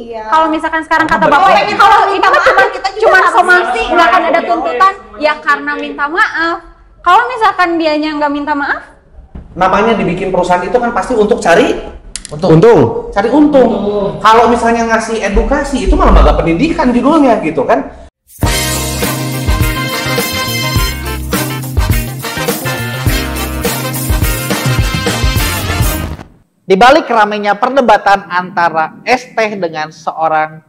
Iya. Kalau misalkan sekarang kata Bapak, kalau ini mah cuma somasi, nggak akan ada tuntutan, ya karena minta maaf. Kalau misalkan dianya nggak minta maaf, namanya dibikin perusahaan itu kan pasti untuk cari untung. cari untung. Kalau misalnya ngasih edukasi itu malah lembaga pendidikan judulnya gitu kan. Di balik ramainya perdebatan antara Esteh dengan seorang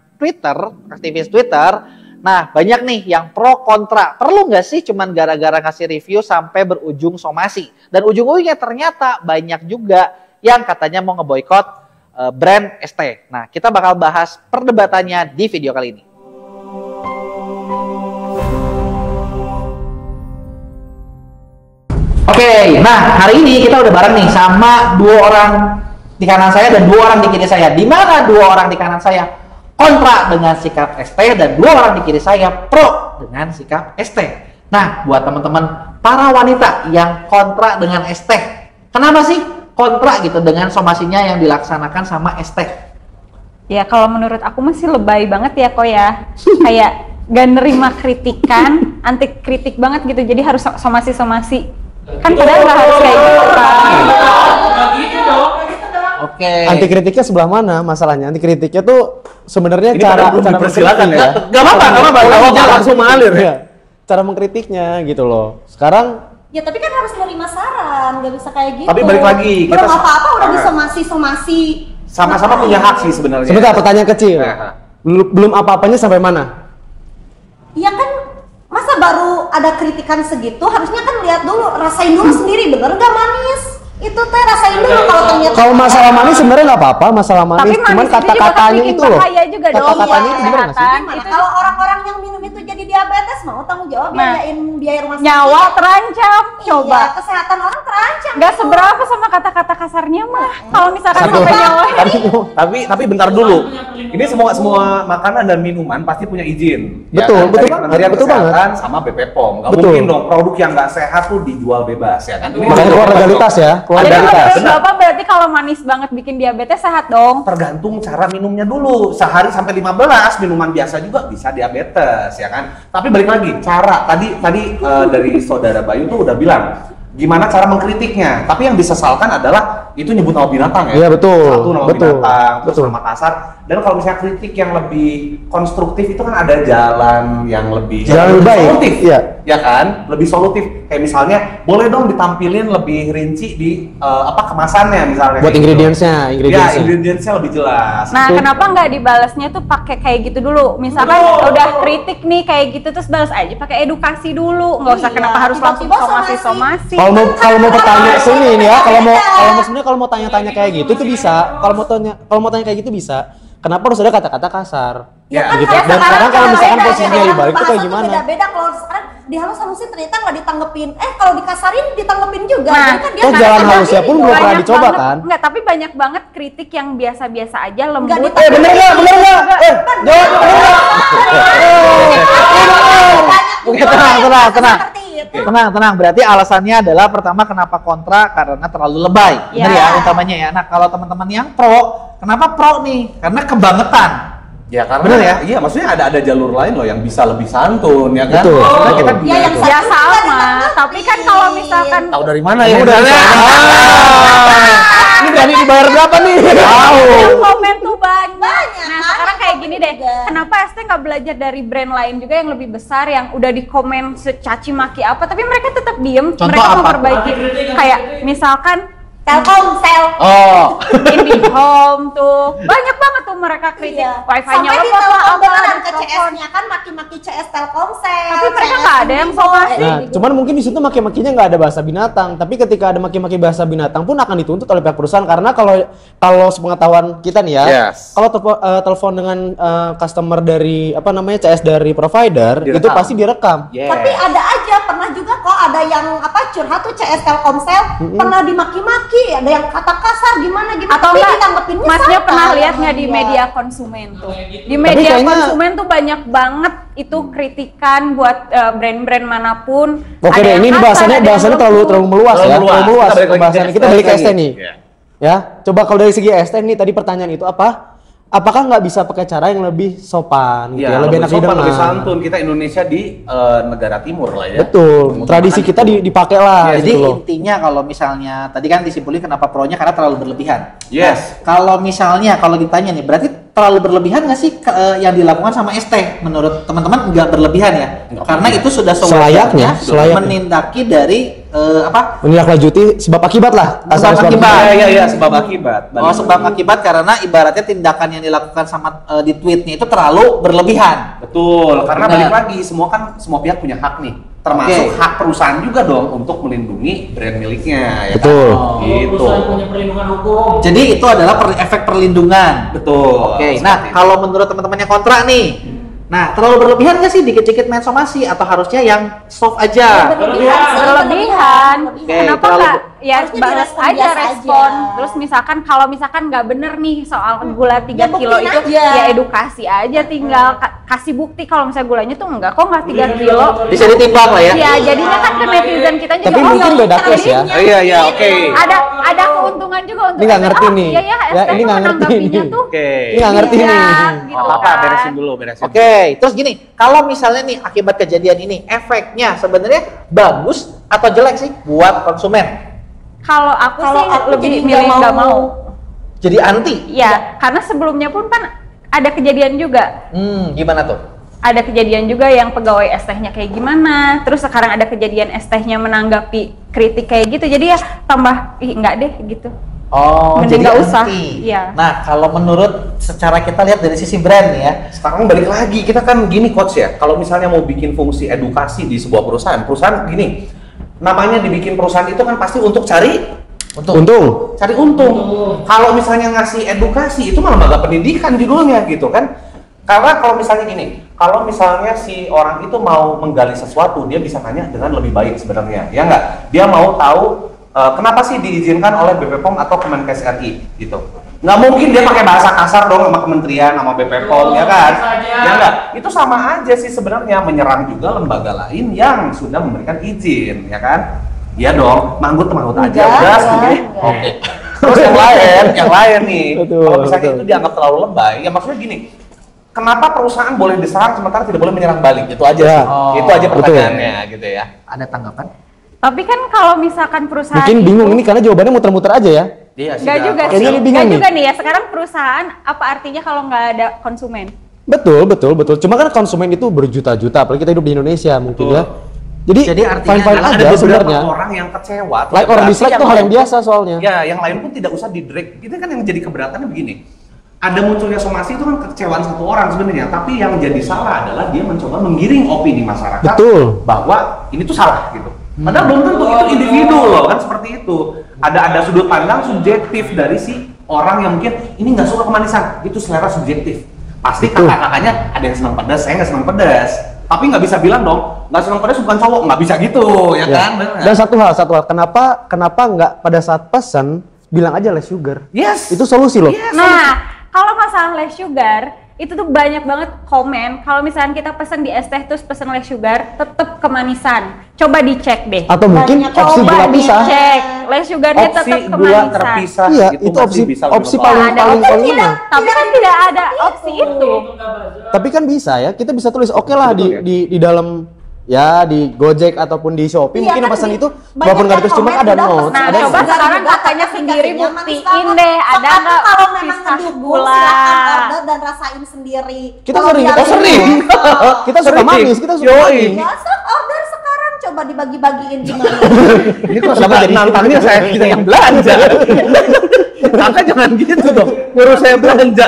aktivis Twitter, nah banyak nih yang pro kontra. Perlu nggak sih cuman gara-gara ngasih review sampai berujung somasi? Dan ujung-ujungnya ternyata banyak juga yang katanya mau ngeboikot brand Esteh. Nah, kita bakal bahas perdebatannya di video kali ini. Oke, nah hari ini kita udah bareng nih sama dua orang di kanan saya dan dua orang di kiri saya. Di mana dua orang di kanan saya kontra dengan sikap Esteh dan dua orang di kiri saya pro dengan sikap Esteh. Nah, buat teman-teman para wanita yang kontra dengan Esteh, kenapa sih kontra gitu dengan somasinya yang dilaksanakan sama Esteh? ya kalau menurut aku masih lebay banget ya kok ya. Kayak gak nerima kritikan, anti kritik banget gitu. Jadi harus somasi-somasi. Kan padahal nggak harus kayak gitu kan. Oke. Anti kritiknya sebelah mana masalahnya? Anti kritiknya tuh sebenarnya cara dipersilakan ya. Gak apa-apa, langsung mengalir ya. Cara mengkritiknya gitu loh. Sekarang Ya tapi kan harus menerima saran, nggak bisa kayak gitu. Tapi balik lagi, belum kita apa-apa udah disomasi. Sama-sama punya hak sih sebenarnya. sebentar, pertanyaan kecil. Nah. Belum apa-apanya sampai mana? Iya kan, masa baru ada kritikan segitu, harusnya kan lihat dulu, rasain dulu sendiri, bener nggak manis? Itu teh rasain dulu kalau ternyata. Kalau masalah manis sebenarnya nggak apa-apa, masalah manis. Tapi Cuman kata-katanya itu loh. Bahaya juga dong. Kata-katanya Ya, itu bener nggak sih? Gimana? Kalau orang-orang yang minum itu jadi diabetes, mau tanggung jawab biayain biaya rumah sakit? Nyawa terancam. Coba. Iya, kesehatan orang terancam. Nggak seberapa sama kata-kata kasarnya mah. Kalau misalkan Satu. sampai nyawa. Tapi bentar dulu. Ini semua makanan dan minuman pasti punya izin. Betul, betul Dari banget, Kementerian betul banget. Kesehatan sama BPOM. Nggak Betul. mungkin dong produk yang nggak sehat tuh dijual bebas ya kan. Ini Makanya keluar legalitas ya, keluar Jadi legalitas. menurut Bapak berarti kalau manis banget bikin diabetes sehat dong? tergantung cara minumnya dulu. Sehari sampai 15 minuman biasa juga bisa diabetes ya kan. Tapi balik lagi, cara tadi dari saudara Bayu tuh udah bilang gimana cara mengkritiknya. Tapi yang disesalkan adalah itu nyebut nama binatang ya. Iya, betul. Satu nama Betul. binatang, terus Betul. nama kasar. Dan kalau misalnya kritik yang lebih konstruktif itu kan ada jalan yang lebih baik. solutif. Iya. Ya kan? Lebih solutif. Kayak misalnya boleh dong ditampilin lebih rinci di kemasannya misalnya. Buat kayak gitu. ingredientsnya. Ya, ingredientsnya lebih jelas. Nah, kenapa nggak dibalasnya tuh pakai kayak gitu dulu? Misalkan udah kritik nih kayak gitu terus balas aja pakai edukasi dulu. Nggak usah Iya, kenapa harus langsung tiba-tiba somasi. Kalau mau bertanya sini nih ya, kalau mau tanya-tanya kayak gitu tuh bisa. Kalau mau tanya kayak gitu bisa. Kenapa harus ada kata-kata kasar? Ya, gitu. kan Dan sekarang kalau misalkan beda, posisinya ya, dibalik itu kayak bahasa gimana? Beda-beda kalau sekarang dihalus-halusin ternyata nggak ditanggepin. Kalau dikasarin ditanggepin juga. Nah, Jadi kan dia toh nggak jalan sadar halusnya diri pun dong. belum pernah Banyak dicoba banget- kan? Enggak, tapi banyak banget kritik yang biasa-biasa aja lembut. Nggak Bener nggak? Oke, tenang. Seperti itu. Tenang. Berarti alasannya adalah pertama kenapa kontra karena terlalu lebay. Benar Ya. ya utamanya ya. Nah, kalau teman-teman yang pro, kenapa pro nih? Karena kebangetan. Ya karena Bener ya? Iya, maksudnya ada jalur lain loh yang bisa lebih santun ya kan. Betul. Maksudnya kita Ya, bilang yang tuh, Ya Satu sama, kan tapi kan kalau misalkan tahu dari mana ya? Udah Udah. Ini berani dibayar berapa nih? Tahu. yang komen tuh banyak. Banyak, Nah kan? sekarang kayak gini deh, Juga. kenapa ST nggak belajar dari brand lain juga yang lebih besar yang udah dikomen secaci maki apa, tapi mereka tetap diem, Contoh mereka apa? memperbaiki. Kayak misalkan Telkomsel. Oh. IndiHome tuh banyak banget tuh mereka kritik Iya. wifi-nya Sampai lemot lah, ditelepon apalah, beneran ke ditelepon. CS-nya kan maki-maki CS Telkomsel. Tapi mereka CS nggak ada yang somasi. Nah, cuman mungkin di situ maki-makinya nggak ada bahasa binatang, tapi ketika ada maki-maki bahasa binatang pun akan dituntut oleh pihak perusahaan karena kalau sepengetahuan kita nih ya, Yes. kalau telepon dengan customer dari CS dari provider Direkam. itu pasti direkam. Yes. Tapi ada aja, pernah juga kok ada yang curhat tuh CS Telkomsel, pernah dimaki-maki, ada yang kata kasar gimana Atau tapi enggak, ditanggepinnya masnya santai pernah lihat sama nggak di dia. media konsumen tuh? Di media kayaknya- konsumen tuh banyak banget itu kritikan buat brand-brand manapun. Oke Ada deh, yang ini kasar, bahasannya ada yang terlalu lembut. meluas ya, Terlalu terlalu meluas. meluas Kita balik lagi ke pembahasannya. Kita ST balik ke ST lagi. nih. Iya. Ya, coba kalau dari segi ST nih tadi pertanyaan itu apa? apakah nggak bisa pakai cara yang lebih sopan gitu ya, Ya, lebih enak sopan, didengar. lebih santun. Kita Indonesia di negara timur lah ya. Betul, tradisi kita dipakai lah Jadi gitu loh. intinya kalau misalnya tadi kan disimpulin kenapa pro-nya karena terlalu berlebihan. Yes. Kalau misalnya kalau ditanya nih, berarti terlalu berlebihan nggak sih yang dilakukan sama ST? Menurut teman-teman nggak berlebihan ya? Nggak Karena berlebihan. itu sudah Selayaknya. menindaki dari Menindaklanjuti sebab akibat lah. Sebab Asal akibat. Iya, sebab akibat. Oh, sebab akibat karena ibaratnya tindakan yang dilakukan sama di tweetnya itu terlalu berlebihan. Betul, karena Benar. balik lagi semua pihak punya hak nih. Termasuk Oke. hak perusahaan juga dong untuk melindungi brand miliknya ya. Betul. Kan? Gitu. Perusahaan punya perlindungan hukum. Jadi itu adalah efek perlindungan. Betul. Oke, Seperti nah itu. kalau menurut teman-teman yang kontra nih, nah terlalu berlebihan nggak sih dikit-dikit main somasi atau harusnya yang soft aja? Berlebihan. Oke, Kenapa terlalu nggak ya Harusnya balas direspon aja biasa respon. aja. Terus misalkan kalau misalkan nggak bener nih soal gula 3 Ya, kilo buktiin itu aja. ya edukasi aja, tinggal kasih bukti kalau misalnya gulanya tuh enggak kok nggak 3 kilo. Bisa ditimbang lah ya. Ya jadinya kan ke netizen kita juga Tapi oh, mungkin ya, beda case ya. Iya, oke. ada keuntungan juga untuk Ini nggak ST. ngerti Oh, nih. Iya ya, Ya, ST ini tuh nggak ngerti menanggapinya nih. tuh Oke. Ini nggak ngerti nih. bijak, gitu Oh, apa kan. beresin dulu. Oke, terus gini, kalau misalnya nih akibat kejadian ini, efeknya sebenarnya bagus atau jelek sih buat konsumen? Kalau aku Kalau sih aku lebih jadi milih nggak nggak mau. mau. Jadi anti? Ya, karena sebelumnya pun kan ada kejadian juga. Gimana tuh? Ada kejadian juga yang pegawai ST-nya kayak gimana, terus sekarang ada kejadian ST-nya menanggapi kritik kayak gitu, jadi ya tambah, ih enggak deh gitu. Oh, Mending jadi nggak usah. anti. Iya. Nah, kalau menurut secara kita lihat dari sisi brand nih ya, Sekarang balik lagi, kita kan gini coach ya, kalau misalnya mau bikin fungsi edukasi di sebuah perusahaan gini, namanya dibikin perusahaan itu kan pasti untuk cari Untung. untung. Kalau misalnya ngasih edukasi itu malah lembaga pendidikan judulnya gitu kan. Karena kalau misalnya gini, kalau misalnya si orang itu mau menggali sesuatu, dia bisa tanya dengan lebih baik sebenarnya, ya nggak? Dia mau tahu kenapa sih diizinkan oleh BPOM atau Kemenkes RI gitu. Nggak mungkin dia pakai bahasa kasar dong sama kementerian, sama BPOM, ya kan? Ya nggak? Itu sama aja sih sebenarnya, menyerang juga lembaga lain yang sudah memberikan izin, ya kan? Iya dong, manggut aja udah sih. Oke. Terus yang lain nih, Betul, kalau misalnya betul. itu dianggap terlalu lebay, ya maksudnya gini, kenapa perusahaan boleh diserang sementara tidak boleh menyerang balik? Itu aja Ya. sih. Oh, Itu aja betul. pertanyaannya gitu ya. ada tanggapan? Tapi kan kalau misalkan perusahaan Mungkin itu- bingung ini karena jawabannya muter-muter aja ya. Iya sih. Nggak juga Kayaknya sih, lu bingung nggak nih. juga nih ya. Sekarang perusahaan apa artinya kalau nggak ada konsumen? Betul. Cuma kan konsumen itu berjuta-juta, apalagi kita hidup di Indonesia mungkin Betul. ya. Jadi Jadi artinya fine-fine Karena aja ada beberapa sebenarnya. orang yang kecewa. Like tidak or berarti dislike itu hal yang lain- biasa soalnya. Ya, yang lain pun tidak usah di-drag. Itu kan yang jadi keberatannya begini. Ada munculnya somasi itu kan kekecewaan satu orang sebenarnya, tapi yang jadi salah adalah dia mencoba menggiring opini masyarakat Betul. bahwa ini tuh salah gitu. Padahal belum tentu itu individu loh, kan seperti itu. Ada sudut pandang subjektif dari si orang yang mungkin ini nggak suka kemanisan, itu selera subjektif. Pasti Betul. kakak-kakaknya ada yang senang pedas, saya nggak senang pedas. Tapi nggak bisa bilang dong, nggak senang pedas bukan cowok, nggak bisa gitu, ya Ya. kan? Benar. Dan satu hal, kenapa nggak pada saat pesan bilang aja less sugar? Yes. Itu solusi loh. Yes. Nah, kalau masalah less sugar, itu tuh banyak banget komen. Kalau misalnya kita pesen di es teh terus pesen less sugar, tetep kemanisan. Coba dicek deh. Atau mungkin Banyak opsi Coba gula pisah. dicek, less sugarnya Opsi tetep gula kemanisan. terpisah Iya, itu masih opsi bisa opsi lebih paling Ada paling opsi paling tidak, enak. tapi kan tidak ada opsi itu. Tapi kan bisa ya, kita bisa tulis oke lah Betul, ya? di dalam ya di Gojek ataupun di Shopee Iya, mungkin kan pesan di- itu banyak walaupun nggak yang ditulis cuma komen ada udah notes, pesan. Nah, ada coba Juga sekarang juga kakaknya tapi sendiri katanya manis buktiin banget. deh, ada Sokatu nggak kalau memang pisah ngedukung gula. silakan order dan rasain sendiri. Kita Kalau sering, dia kita sering. biasa, kita suka Sering. manis, kita suka Yoi. manis. biasa order sekarang coba dibagi-bagiin gimana? Ini kok Kenapa suka jadi- nantangnya kita yang belanja? Kakak jangan gitu dong, nyuruh saya belanja.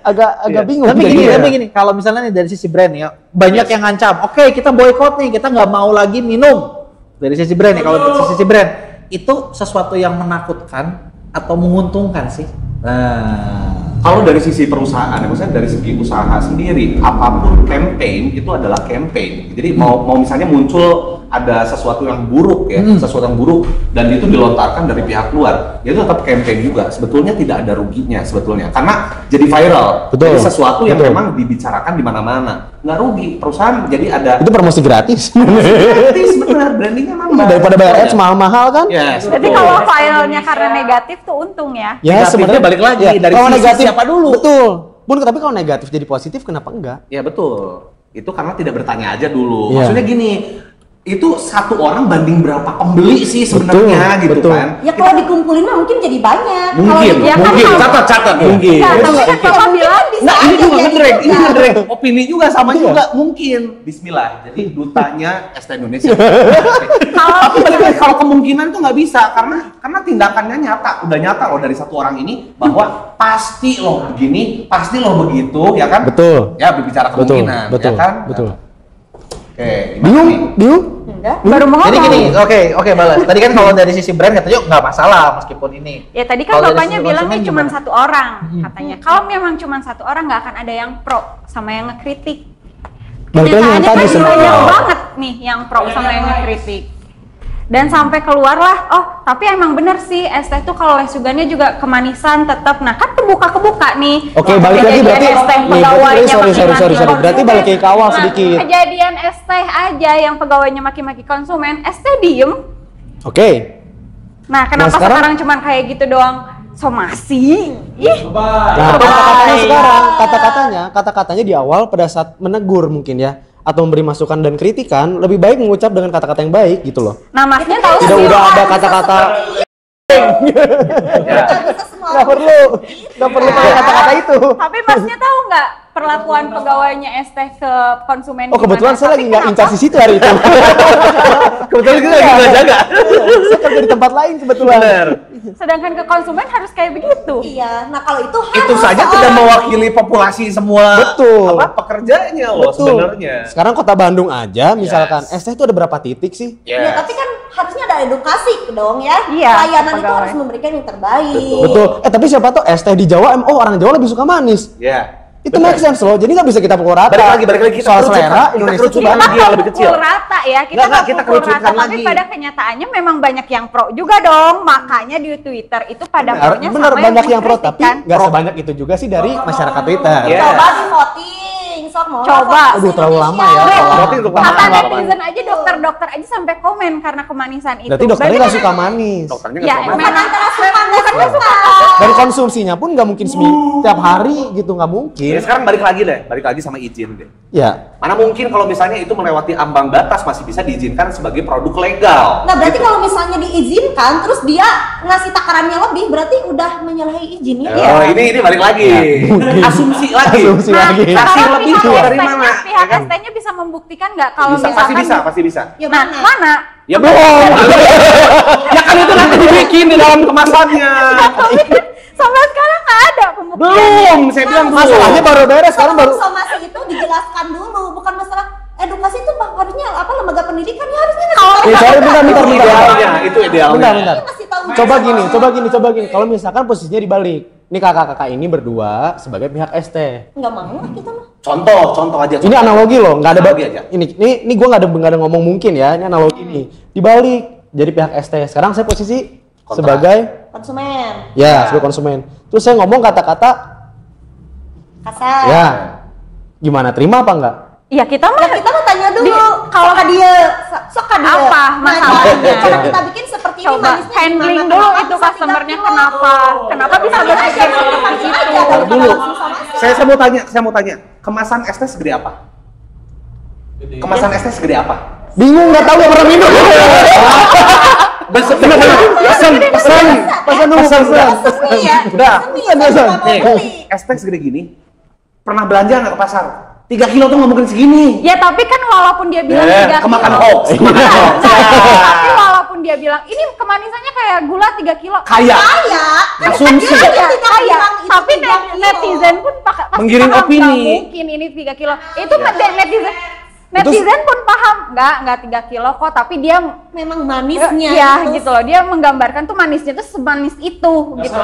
Agak Iya. bingung. Tapi gini, jadinya. tapi gini, kalau misalnya nih dari sisi brand ya, banyak yang ngancam, oke kita boykot nih, kita nggak mau lagi minum. Dari sisi brand nih, kalau dari sisi brand, itu sesuatu yang menakutkan atau menguntungkan sih? Nah, Kalau dari sisi perusahaan, maksudnya dari segi usaha sendiri, apapun campaign itu adalah campaign. Jadi mau misalnya muncul ada sesuatu yang buruk ya, sesuatu yang buruk dan itu dilontarkan dari pihak luar, itu tetap campaign juga. Sebetulnya tidak ada ruginya sebetulnya, karena jadi viral. Betul. Jadi sesuatu yang Betul. memang dibicarakan di mana-mana, nggak rugi perusahaan. Jadi ada Itu promosi gratis. gratis, benar, brandingnya nambah. Daripada bayar ads mahal-mahal kan? Yes, Jadi betul. kalau filenya karena negatif tuh untung ya. Ya Negatifnya sebenarnya balik lagi, dari kalau sisi negatif siapa dulu. Betul. Bun, tapi kalau negatif jadi positif kenapa enggak? Ya betul. Itu karena tidak bertanya aja dulu. Iya. Maksudnya gini, itu satu orang banding berapa pembeli sih sebenarnya gitu betul. kan? Ya kalau dikumpulin mah mungkin jadi banyak. Mungkin, Kalau ya kan mungkin. kalau- Catat, mungkin. Enggak, tapi kan Bapak bilang bisa Nah, ini aja juga jadi ngedrag, ini juga. ngedrag. Opini juga sama Iya. juga mungkin. Bismillah. Jadi dutanya ST Indonesia. Tapi balik lagi, kalau kemungkinan itu nggak bisa karena tindakannya nyata, udah nyata loh dari satu orang ini bahwa pasti loh begini, pasti loh begitu, ya kan? Betul. Ya berbicara Betul, kemungkinan, betul, ya kan? betul. Oke, gimana Bingung, nih? bingung. Enggak. baru mau Jadi ngomong. gini, oke balas. Tadi kan kalau dari sisi brand katanya nggak masalah meskipun ini. Ya tadi kan Kalau dari bapaknya sisi bilang konsumen nih cuma gimana? satu orang katanya. Kalau memang cuma satu orang nggak akan ada yang pro sama yang ngekritik. Balik lagi yang Kenyataannya tadi kan sebenarnya. banyak banget nih yang pro sama yang ngekritik. Dan sampai keluarlah, oh tapi emang bener sih es teh tuh kalau lesugannya juga kemanisan tetap. Nah kan kebuka nih. Oke, balik lagi Kejadian berarti es teh nih, pegawainya sorry. maki-maki Berarti balik lagi ke awal konsumen. sedikit. Kejadian es teh aja yang pegawainya maki-maki konsumen, es teh diem. Oke. Nah kenapa sekarang- sekarang cuman kayak gitu doang? Somasi. Ih. Nah, kata-katanya sekarang, kata-katanya di awal pada saat menegur mungkin ya, atau memberi masukan dan kritikan, lebih baik mengucap dengan kata-kata yang baik gitu loh. Nah masnya tahu Tidak sih, udah ada bisa kata-kata Nggak bisa semua nggak perlu pakai kata-kata itu. tapi masnya tahu nggak perlakuan pegawainya es teh ke konsumen? Oh kebetulan gimana? saya Tapi lagi nggak kenapa? incar di situ hari itu. Kebetulan kita lagi nggak jaga. Saya kerja di tempat lain kebetulan. Bener. Sedangkan ke konsumen harus kayak begitu. Iya, nah kalau itu harus Itu saja seorang- tidak mewakili populasi semua Betul. apa pekerjanya loh sebenarnya. Sekarang kota Bandung aja misalkan, Yes. ST itu ada berapa titik sih? Ya, tapi kan harusnya ada edukasi dong ya. Iya, Pelayanan itu pegawai. harus memberikan yang terbaik. Betul. Tapi siapa tahu ST di Jawa, orang Jawa lebih suka manis. Ya. Itu make sense loh. Jadi nggak bisa kita pukul rata. Balik lagi kita soal kerucutkan. selera Kita Indonesia kerucutkan juga. lagi yang lebih kecil. Pukul rata ya, kita Nggak, nggak kita pukul kerucutkan rata, tapi lagi. pada kenyataannya memang banyak yang pro juga dong. Makanya di Twitter itu pada pro-nya Bener, sama banyak yang pro, tapi mengkritikkan. nggak sebanyak itu juga sih dari masyarakat Twitter. Iya. Coba di voting, sok mau Coba. Aduh, terlalu lama ya. Nih, Voting untuk kata lama. netizen aja, dokter-dokter aja sampai komen karena kemanisan itu. Berarti dokternya nggak kan- suka manis. Dokternya Ya, nggak suka memang manis. antara suka nggak suka. Dari konsumsinya pun nggak mungkin tiap hari gitu, nggak mungkin. Ya, sekarang balik lagi sama izin deh. Ya, Mana mungkin kalau misalnya itu melewati ambang batas masih bisa diizinkan sebagai produk legal. Nah berarti kalau misalnya diizinkan, terus dia ngasih takarannya lebih, berarti udah menyalahi izin ya? Oh, ini balik lagi. Asumsi lagi. Asumsi Nah, lagi. Kasih kalau lebih pihak dari ST-nya, mana? pihak Ya kan? ST-nya bisa membuktikan nggak kalau Bisa, misalkan pasti bisa. Ya Nah, mana? mana? Ya belum. Ya kan itu nanti dibikin di dalam kemasannya. Tapi kan sampai sekarang nggak ada pembuktian. Belum, saya bilang belum. masalahnya baru beres, sekarang baru. Somasi itu dijelaskan dulu, bukan masalah edukasi itu harusnya apa lembaga pendidikan ya harusnya Kalau Sorry, bentar. Idealnya, itu idealnya. Bentar. ngasih tahu. Coba gini. Kalau misalkan posisinya dibalik. Ini kakak-kakak ini berdua sebagai pihak ST. Nggak mau lah kita mah. Contoh aja. Ini analogi loh, nggak ada Analogi aja. Ini gue nggak ada ngomong mungkin ya, ini analogi nih. Dibalik jadi pihak ST. Sekarang saya posisi Kontra. sebagai Konsumen sebagai konsumen. Terus saya ngomong kata-kata kasar. ya gimana, terima apa enggak? ya kita mah Ya kita mau tanya dulu kalau ke dia, sok ke dia. Apa masalahnya? Cara kita bikin seperti ini coba manisnya handling gimana? dulu Kenapa itu bisa customernya 3 kilo? kenapa bisa berpikir seperti itu. Ntar dulu. Saya mau tanya. Kemasan es teh segede apa? Kemasan es teh segede apa? Bingung, nggak tahu, nggak pernah minum. Pesan Seni ya. Udah. Seni ya. Saya Nih, mau beli. es teh segede gini. Pernah belanja nggak ke pasar? 3 kilo tuh nggak mungkin segini. Ya tapi kan walaupun dia bilang 3 kemakan kilo. hoax. Kemakan hoax. Tapi walaupun dia bilang ini kemanisannya kayak gula 3 kilo. Kaya. Kayak Asumsi. Dia Iya, tidak kaya. bilang itu Tapi 3 kilo. netizen pun pasti Menggiring paham, opini. nggak mungkin ini 3 kilo. Itu netizen pun paham, nggak 3 kilo kok, tapi dia memang manisnya. ya itu. gitu loh, dia menggambarkan tuh manisnya tuh semanis itu gitu.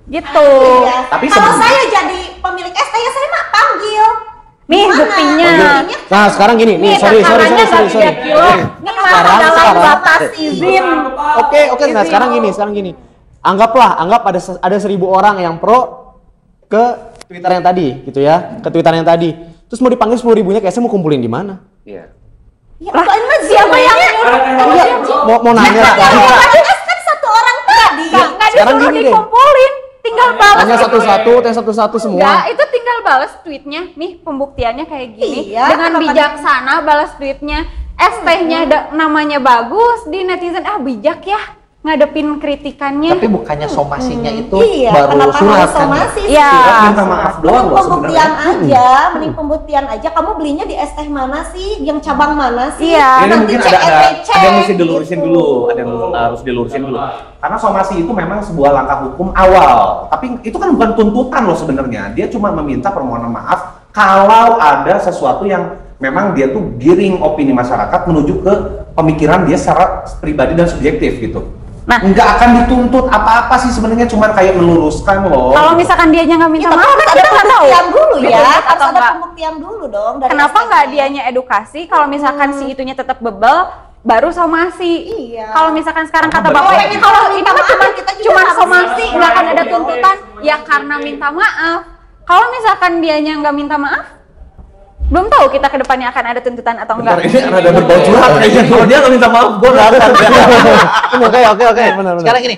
Gitu. Iya. Tapi Kalau sebelum- saya jadi pemilik es teh ya saya mah panggil. Nih Mana? buktinya. Nah, sekarang gini, nih, Nih sorry. takarannya 3 kilo. Nih masuk dalam Sekarang. batas izin. Oke, nah sekarang gini. Anggap ada 1.000 orang yang pro ke Twitter yang tadi, gitu ya, ke Twitter yang tadi. Terus mau dipanggil 10.000-nya, kayak saya mau kumpulin di mana? Iya. Ya, lah, Siapa yang nyuruh? Iya, mau nanya kan tadi. kan satu orang tadi. Nggak Sekarang disuruh gini deh. dikumpulin. Tinggal balas. Tanya satu-satu semua. Enggak, itu tinggal balas tweetnya. Nih pembuktiannya kayak gini. Iya, Dengan kenapa bijaksana balas tweetnya. ST-nya namanya bagus di netizen. Bijak ya ngadepin kritikannya. Tapi bukannya somasinya itu Iya, baru kenapa surat harus kan? somasi sih? Iya. Surat minta maaf doang loh Pembuktian sebenarnya. aja, mending pembuktian aja. Kamu belinya di es teh mana sih? Yang cabang mana sih? Iya. Ini Nanti mungkin cek ada RPC yang mesti dilurusin gitu. dulu, ada yang harus dilurusin dulu. Karena somasi itu memang sebuah langkah hukum awal, tapi itu kan bukan tuntutan loh sebenarnya. Dia cuma meminta permohonan maaf kalau ada sesuatu yang memang dia tuh giring opini masyarakat menuju ke pemikiran dia secara pribadi dan subjektif gitu. Nah. Nggak akan dituntut apa-apa sih sebenarnya, cuma kayak meluruskan loh. Kalau misalkan dianya nggak minta Ya, tapi maaf, harus kan ada kita nggak tahu. pembuktian dulu ya. Betul, Harus atau ada nggak. pembuktian dulu dong. Dari Kenapa ST-nya. nggak dianya edukasi? Kalau misalkan si itunya tetap bebel, baru somasi. Iya. Kalau misalkan sekarang kata Kalau bapak, pengen kalau minta ini mah maaf, cuma kita juga cuma harus somasi, minta nggak akan maaf. ada tuntutan. Ya karena minta maaf. Kalau misalkan dianya nggak minta maaf, belum tahu kita ke depannya akan ada tuntutan atau Bentar, enggak. ini ada berbau curhat kayaknya. Kalau dia nggak minta maaf, gue nggak akan. Oke. Benar. Sekarang gini,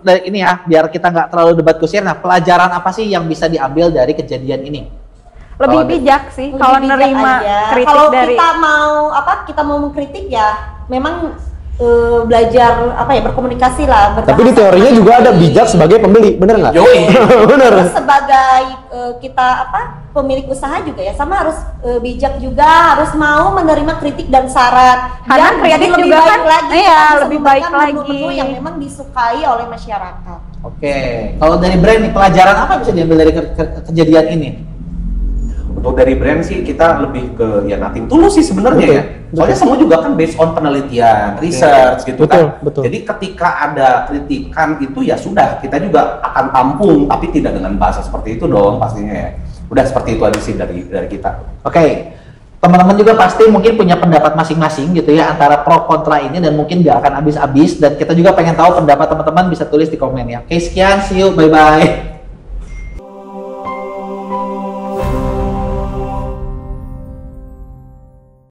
dari ini ya, biar kita nggak terlalu debat kusir. Nah, pelajaran apa sih yang bisa diambil dari kejadian ini? Lebih Kalau- bijak sih Lebih kalau bijak nerima aja. kritik Kalau dari kita mau mengkritik ya memang belajar berkomunikasi lah. Tapi di teorinya juga ada bijak sebagai pembeli, bener nggak? Yoi. Bener. Terus sebagai kita pemilik usaha juga ya sama harus bijak juga, harus mau menerima kritik dan saran. Karena Dan kritik jadi lebih juga baik kan, lagi, iya, kita bisa lebih memberikan baik lagi. menu-menu yang memang disukai oleh masyarakat. Oke, kalau dari brand nih, pelajaran apa yang bisa diambil dari kejadian ini? Untuk dari brand sih kita lebih ke ya nothing tulus sih sebenarnya Betul, ya. Soalnya semua juga kan based on penelitian, research gitu kan. Betul. Jadi ketika ada kritikan itu ya sudah, kita juga akan tampung, tapi tidak dengan bahasa seperti itu dong pastinya ya. Udah seperti itu aja sih dari kita. Oke, teman-teman juga pasti mungkin punya pendapat masing-masing gitu ya antara pro kontra ini, dan mungkin nggak akan habis-habis, dan kita juga pengen tahu pendapat teman-teman, bisa tulis di komen ya. Oke, sekian, see you, bye-bye.